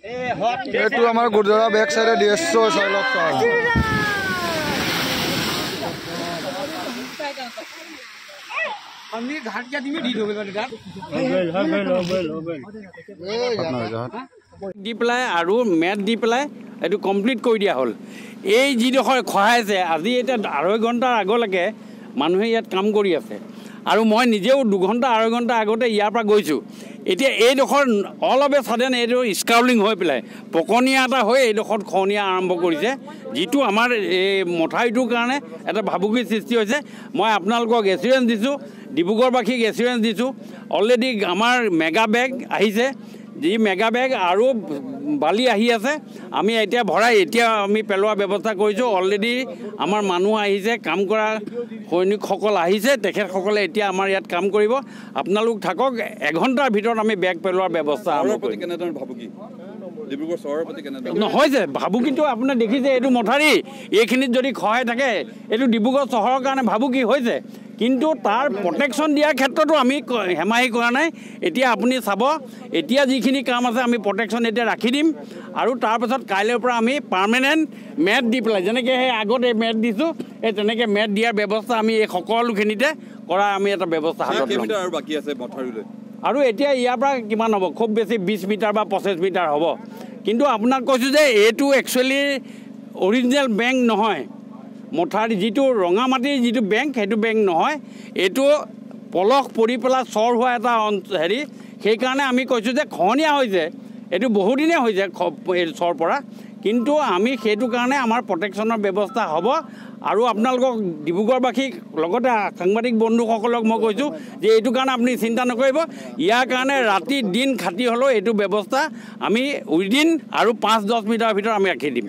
এইটো আমাৰ গুৰুদ্বাৰা বেক চাইডে ডিএছও চাই লওক আমি ঘাট গিয়া দিমি দি দেবে ঘাট দি পেলাই আৰু মেট দি পেলাই এইটো কমপ্লিট কৰি দিয়া হ'ল। এই যিডোখৰ খহাইছে আজি এতিয়া 2.5 ঘণ্টাৰ আগলৈকে মানুহে ইয়াত কাম কৰি আছে আৰু মই নিজেও 2 ঘণ্টা 2.5 ঘণ্টা আগতে ইয়াৰ পৰা গৈছোঁ। এতিয়া এইডোখৰ অল অফ এ ছাডেন এইটো স্কাউলিং হৈ পেলাই পকনীয়া এটা হৈ এইডোখৰত খহনীয়া আৰম্ভ কৰিছে, যিটো আমাৰ এই মথাউৰিটোৰ কাৰণে এটা ভাবুকিৰ সৃষ্টি হৈছে। মই আপোনালোকক এছুৰেঞ্চ দিছোঁ, ডিব্ৰুগড়বাসীক এছুৰেঞ্চ দিছোঁ, অলৰেডি আমাৰ মেগা বেগ আহিছে, যি মেগা বেগ আৰু বালি আহি আছে। আমি এতিয়া ভৰাই এতিয়া আমি পেলোৱাৰ ব্যৱস্থা কৰিছোঁ। অলৰেডি আমাৰ মানুহ আহিছে, কাম কৰা সৈনিকসকল আহিছে, তেখেতসকলে এতিয়া আমাৰ ইয়াত কাম কৰিব। আপোনালোক থাকক, 1 ঘণ্টাৰ ভিতৰত আমি বেগ পেলোৱাৰ ব্যৱস্থা নহয় যে ভাবুকিটো আপোনাৰ দেখিছে। এইটো মথাউৰি এইখিনিত যদি খহাই থাকে এইটো ডিব্ৰুগড় চহৰৰ কাৰণে ভাবুকি হৈছে, কিন্তু তাৰ প্ৰটেকশ্যন দিয়াৰ ক্ষেত্ৰতো আমি হেমাহি কৰা নাই। এতিয়া আপুনি চাব, এতিয়া যিখিনি কাম আছে আমি প্ৰটেকশ্যন এতিয়া ৰাখি দিম আৰু তাৰপাছত কাইলৈৰ পৰা আমি পাৰ্মানেণ্ট মেট দি পেলাই যেনেকৈ সেই আগতে মেট দিছোঁ এই তেনেকৈ মেট দিয়াৰ ব্যৱস্থা আমি এই সকলোখিনিতে কৰা আমি এটা ব্যৱস্থা হাতত ল'ম। আৰু এতিয়া ইয়াৰ পৰা কিমান হ'ব, খুব বেছি 20 মিটাৰ বা 25 মিটাৰ হ'ব। কিন্তু আপোনাক কৈছোঁ যে এইটো একচুৱেলি অৰিজিনেল বেংক নহয়। মথাউৰি যিটো ৰঙামাটিৰ যিটো বেংক সেইটো বেংক নহয়, এইটো পলস পৰি পেলাই চৰ হোৱা এটা হেৰি। সেইকাৰণে আমি কৈছোঁ যে খহনীয়া হৈছে, এইটো বহুদিনেই হৈছে চৰ পৰা, কিন্তু আমি সেইটো কাৰণে আমাৰ প্ৰটেকশ্যনৰ ব্যৱস্থা হ'ব। আৰু আপোনালোকক ডিব্ৰুগড়বাসীক লগতে সাংবাদিক বন্ধুসকলক মই কৈছোঁ যে এইটো কাৰণে আপুনি চিন্তা নকৰিব। ইয়াৰ কাৰণে ৰাতি দিন খাটি হ'লেও এইটো ব্যৱস্থা আমি উইদিন আৰু 5-10 মিটাৰৰ ভিতৰত আমি ৰাখি দিম।